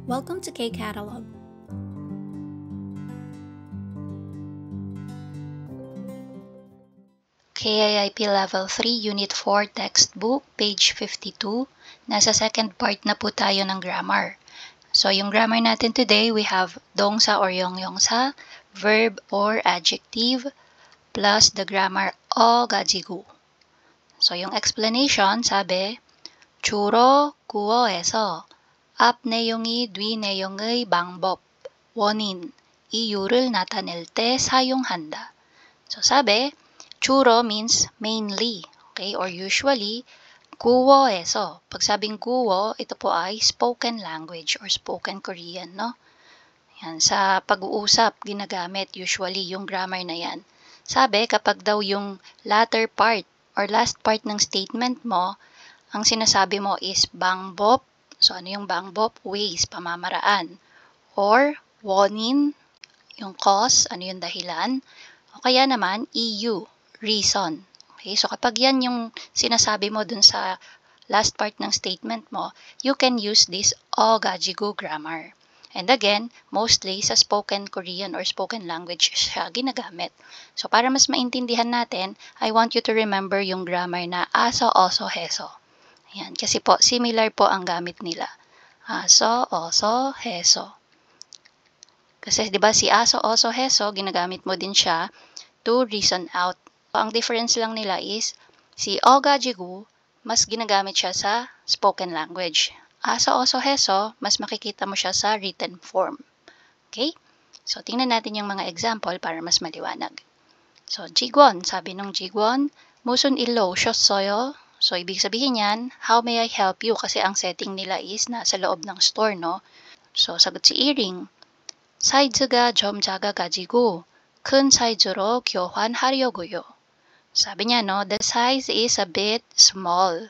Welcome to K-Catalog. KIIP Level 3, Unit 4, Textbook, page 52. Nasa second part na po tayo ng grammar. So, yung grammar natin today, we have dongsa or yongyongsa, verb or adjective, plus the grammar o gajigu. So, yung explanation, sabi, 주로 구어에서 앞 내용이 뒤 내용의 방법, 원인, 이유를 나타낼 때 사용한다. So, sabi, 주로 means mainly, okay, or usually. 구어에서, pag sabing 구어, ito po ay spoken language or spoken Korean, no? Yan, sa pag-uusap, ginagamit usually yung grammar na yan. Sabi, kapag daw yung latter part or last part ng statement mo, ang sinasabi mo is 방법, so ano yung 방법? Ways, pamamaraan. Or 원인, yung cause, ano yung dahilan. O kaya naman, EU, reason. Okay, so kapag yan yung sinasabi mo dun sa last part ng statement mo, you can use this o gajigu grammar. And again, mostly sa spoken Korean or spoken language siya ginagamit. So para mas maintindihan natin, I want you to remember yung grammar na aso, oso, heso. Ayan, kasi po, similar po ang gamit nila. Aso, oso, heso. Kasi 'di ba si aso, oso, heso, ginagamit mo din siya to reason out. Ang difference lang nila is si o gajigu, mas ginagamit siya sa spoken language. Aso, oso, heso, mas makikita mo siya sa written form. Okay? So tingnan natin yung mga example para mas maliwanag. So Jigwon, sabi nung Jigwon, musun illo shosoyo. So ibig sabihin yan, how may I help you? Kasi ang setting nila is nasa loob ng store, no? So sagot si Iring, 사이즈가 좀 작아가지고 큰 사이즈로 교환하려고요. Sabi niya, no, the size is a bit small.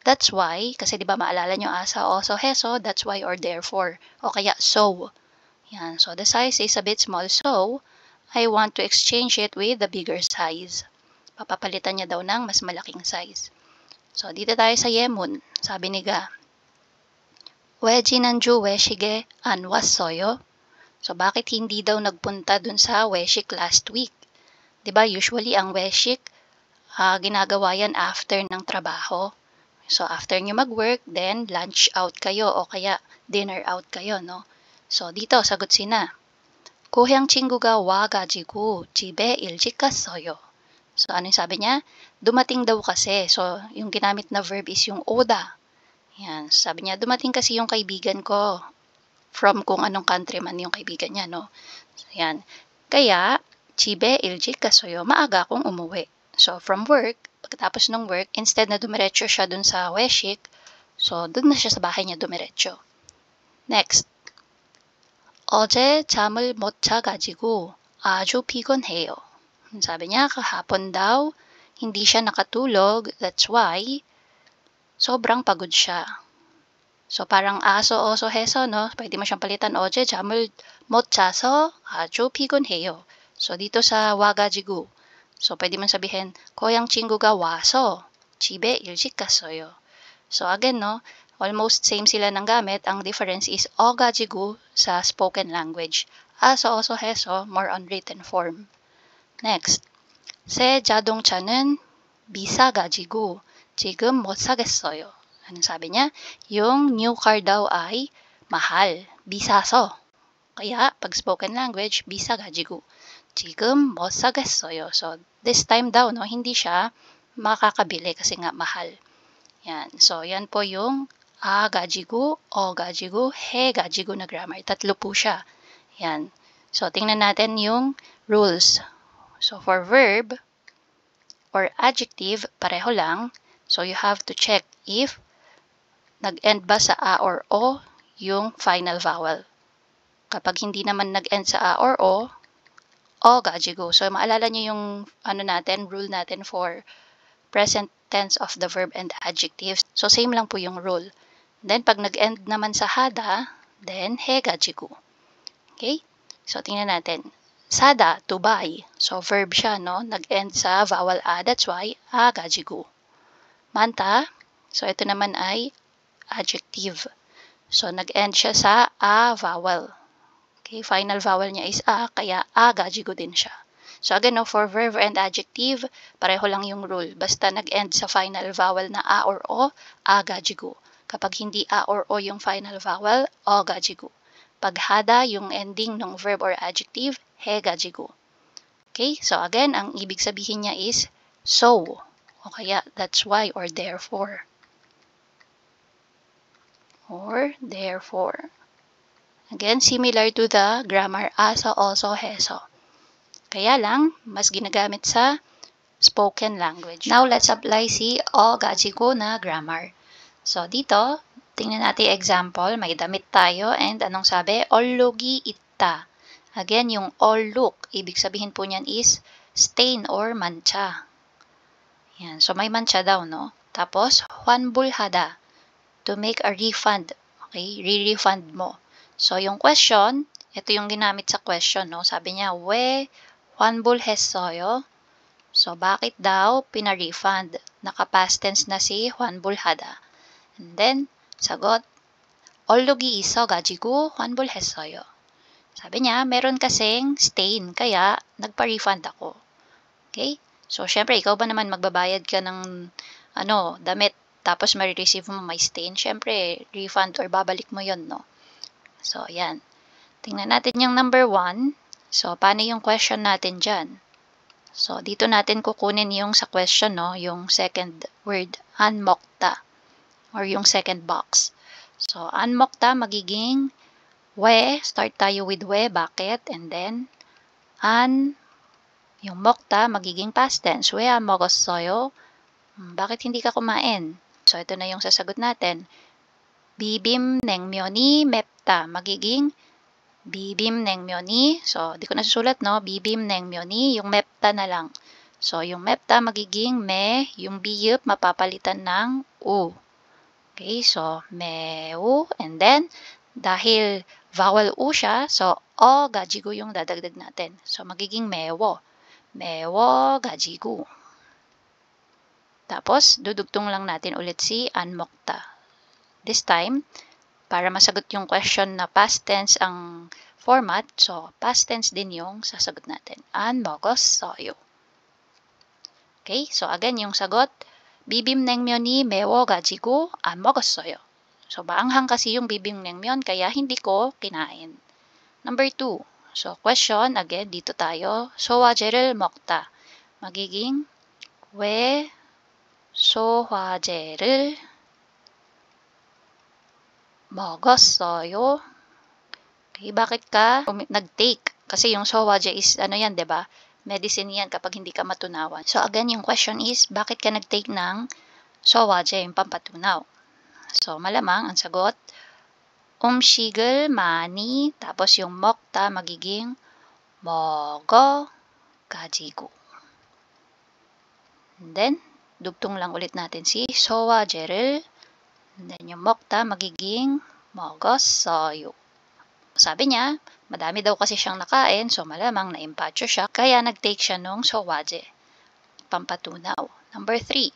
That's why, kasi di ba maalala nyo asa, oso, heso, that's why or therefore, o kaya so. Yan, so the size is a bit small, so I want to exchange it with the bigger size. Papapalitan niya daw ng mas malaking size. So, dito tayo sa Yemun. Sabi ni Ga, 왜 지난주 외식에 안 왔어요? So, bakit hindi daw nagpunta dun sa weshik last week? Diba, usually ang weshik, ginagawa yan after ng trabaho. So, after nyo mag-work, then lunch out kayo o kaya dinner out kayo, no? So, dito, sagot sina. 고향 친구가 와가지고 집에 일찍 갔어요. So, ano yung sabi niya? Dumating daw kasi. So, yung ginamit na verb is yung oda. Yan. Sabi niya, dumating kasi yung kaibigan ko. From kung anong country man yung kaibigan niya, no? So, yan. Kaya, 집에 일찍 갔어요. Maaga akong umuwi. So, from work, pagkatapos ng work, instead na dumiretso siya dun sa weshik, so, dun na siya sa bahay niya dumiretso. Next. 어제 잠을 못 자가지고 아주 피곤해요. Sabi niya, kahapon daw, hindi siya nakatulog, that's why, sobrang pagod siya. So, parang aso, oso, heso, no? Pwede mo siyang palitan, 어제 잠을 못 자서 아주 피곤해요. So, dito sa 와가지고, so, pwede mong sabihin, 고향 친구가 와서 집에 일찍 갔어요. So, again, no? Almost same sila ng gamit. Ang difference is 어가지고 sa spoken language. 아서, oso, heso, more on written form. Next, 새 자동차는 비싸가지고 지금 못 사겠어요. Anong sabi niya? Yung new car daw ay mahal, 비싸서. Kaya, pag spoken language, 비싸가지고 지금 못 사겠어요. So, this time daw, no, hindi siya makakabili kasi nga mahal. Yan. So, yan po yung 가지고, 가지고, 가지고 na grammar. Tatlo po siya. Yan. So, tingnan natin yung rules. So, for verb or adjective, pareho lang. So, you have to check if nag-end ba sa a or o yung final vowel. Kapag hindi naman nag-end sa a or o gajigo. So, maalala niyo yung rule natin for present tense of the verb and adjectives. So, same lang po yung rule. Then, pag nag-end naman sa hada, then gajigo. Okay? So, tingnan natin. Sada, to buy. So, verb siya, no? Nag-end sa vowel a. That's why, gajigo. Manta. So, ito naman ay adjective. So, nag-end siya sa a vowel. Okay, final vowel niya is a, kaya a gajigo din siya. So, again, no, for verb and adjective, pareho lang yung rule. Basta nag-end sa final vowel na a or o, a gajigo. Kapag hindi a or o yung final vowel, o gajigo. Pag hada yung ending ng verb or adjective, he gajigo. Okay, so again, ang ibig sabihin niya is so. O kaya, that's why or therefore. Or therefore. Again, similar to the grammar asa, also, heso. Kaya lang, mas ginagamit sa spoken language. Now, let's apply si o gajigo na grammar. So, dito, tingnan natin example. May damit tayo and anong sabi? Ollogi itta. Again, yung olluk, ibig sabihin po niyan is stain or mancha. Yan. So, may mancha daw, no? Tapos, hwanbulhada, to make a refund. Okay? Re-refund mo. So, yung question, ito yung ginamit sa question, no? Sabi niya, we hwanbulhessoyo. So, bakit daw pina-refund? Naka-past tense na si hwanbulhada. And then, sagot, ollogi iso gajigo hwanbulhessoyo. Sabi niya, meron kasing stain, kaya nagpa-refund ako. Okay? So, syempre, ikaw ba naman magbabayad ka ng damit, tapos ma-receive mo may stain? Syempre, refund or babalik mo yon, no? So, yan. Tingnan natin yung number 1. So, paano yung question natin dyan? So, dito natin kukunin yung sa question, no? Yung second word, anmokta. Or yung second box. So, anmokta magiging we. Start tayo with we. Bakit? And then, yung mokta magiging past tense. We anmogossoyo. Bakit hindi ka kumain? So, ito na yung sasagot natin. Bibim nengmyoni mepta. Magiging bibim nengmyoni. So, di ko nasusulat, no? Bibim nengmyoni. Yung mepta na lang. So, yung mepta magiging me. Yung biyup mapapalitan ng u. Okay, so meu. And then, dahil vowel u siya, so o gajigo yung dadagdag natin. So, magiging mewo. Mewo gajigo. Tapos, dudugtong lang natin ulit si anmokta. This time, para masagot yung question na past tense ang format, so past tense din yung sasagot natin. Anmogossoyo. Okay, so again, yung sagot, bibim nengmyoni mewo gajigo anmogossoyo. So, maanghang kasi yung bibim nengmyon, kaya hindi ko kinain. Number 2. So, question, again, dito tayo. 소화제를 먹다. Magiging, 왜 소화제를 먹었어요? Okay, bakit ka nag-take? Kasi yung sowaje is, yan, diba? Medicine yan kapag hindi ka matunawan. So, again, yung question is, bakit ka nag-take ng sowaje, yung pampatunaw? So, malamang, ang sagot, um식을 많이, tapos yung 먹다 magiging 먹어 가지고. And then, dugtong lang ulit natin si 소화제를, and then yung 먹다 magiging 먹었어요. Sabi niya, madami daw kasi siyang nakain, so malamang na-impatyo siya, kaya nag-take siya nung sowaje, pampatunaw. Number 3.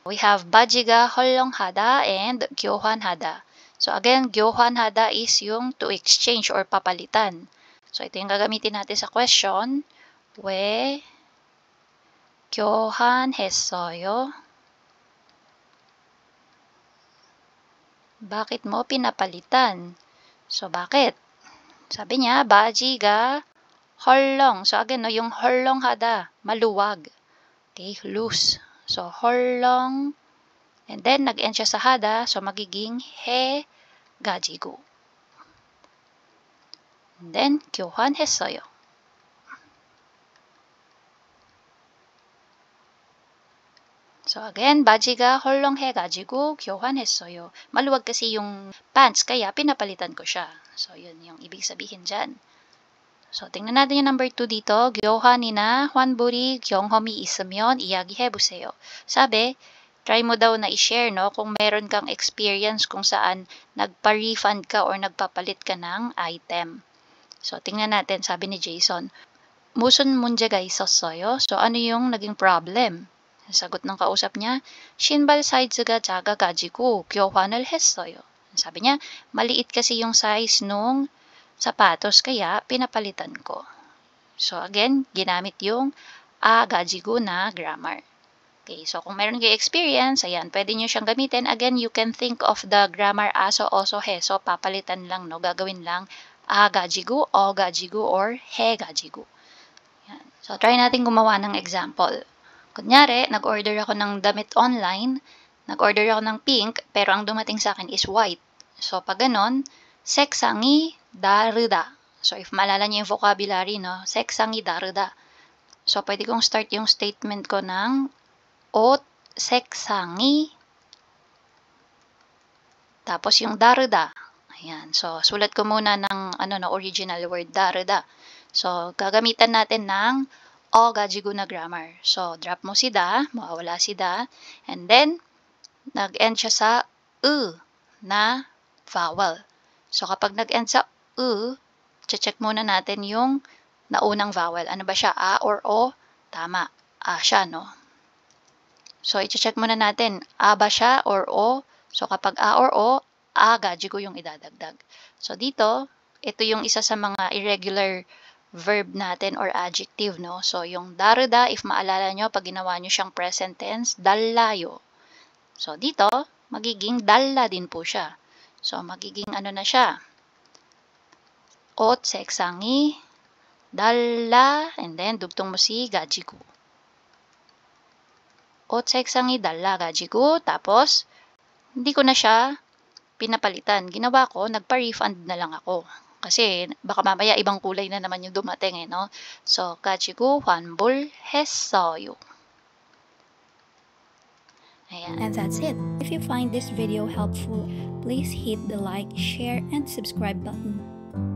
We have bajiga 헐렁하다 and 교환하다. So again, 교환하다 is yung to exchange or papalitan. So ito yung gagamitin natin sa question. 왜 교환했어요? Bakit mo pinapalitan? So bakit? Sabi niya, bajiga 헐렁. So again, no, yung 헐렁하다, maluwag. Okay, loose. So 헐렁. And then, nag-end siya sa hada, so magiging he gajigo. And then, 교환했어요. So again, bajiga 헐렁해가지고 교환했어요. Maluwag kasi yung pants, kaya pinapalitan ko siya. So, yun yung ibig sabihin dyan. So, tingnan natin yung number 2 dito. 교환이나 환불이 경험이 있으면 이야기해보세요. Sabi, try mo daw na i-share, no, kung meron kang experience kung saan nagpa-refund ka or nagpapalit ka ng item. So, tingnan natin, sabi ni Jason, 무슨 문제가 있었어요? So, ano yung naging problem? Sagot ng kausap niya, 신발 사이즈가 작아가지고 교환을 했어요. Sabi niya, maliit kasi yung size nung sapatos kaya pinapalitan ko. So again, ginamit yung gajigo na grammar. Okay, so kung meron kayo experience, ayan, pwede nyo siyang gamitin. Again, you can think of the grammar aso, oso, heso, papalitan lang, no? Gagawin lang gajigo, o gajigo, or he gajigo. Ayan. So, try natin gumawa ng example. Kunyari, nag-order ako ng damit online, nag-order ako ng pink, pero ang dumating sa akin is white. So, pag ganon, seksangi daruda. So, if maalala niyo yung vocabulary, no? Seksangi daruda. So, pwede kong start yung statement ko ng 옷 색상이 tapos yung daruda. Ayan. So, sulat ko muna ng original word daruda. So, gagamitan natin ng o gajigo na grammar. So, drop mo si da, mawawala si da, and then nag-end siya sa na vowel. So, kapag nag-end sa check muna natin yung naunang vowel. Ano ba siya? A or o? Tama. A siya, no? So, i-check muna natin, a ba siya or o? So, kapag a or o, gajigo yung idadagdag. So, dito, ito yung isa sa mga irregular verb natin or adjective, no? So, yung daruda, if maalala nyo, pag ginawa nyo siyang present tense, dallayo. So, dito, magiging dalla din po siya. So, magiging ano na siya? Ot, seksangi, dalla, and then, dugtong mo si gajigo. 옷 색상이 달라가지고 tapos hindi ko na siya pinapalitan. Ginawa ko, nagpa-refund na lang ako. Kasi baka mamaya ibang kulay na naman yung dumating no? So, 가지고 환불했어요. Ayan. And that's it. If you find this video helpful, please hit the like, share, and subscribe button.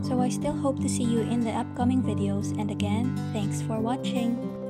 So I still hope to see you in the upcoming videos, and again, thanks for watching.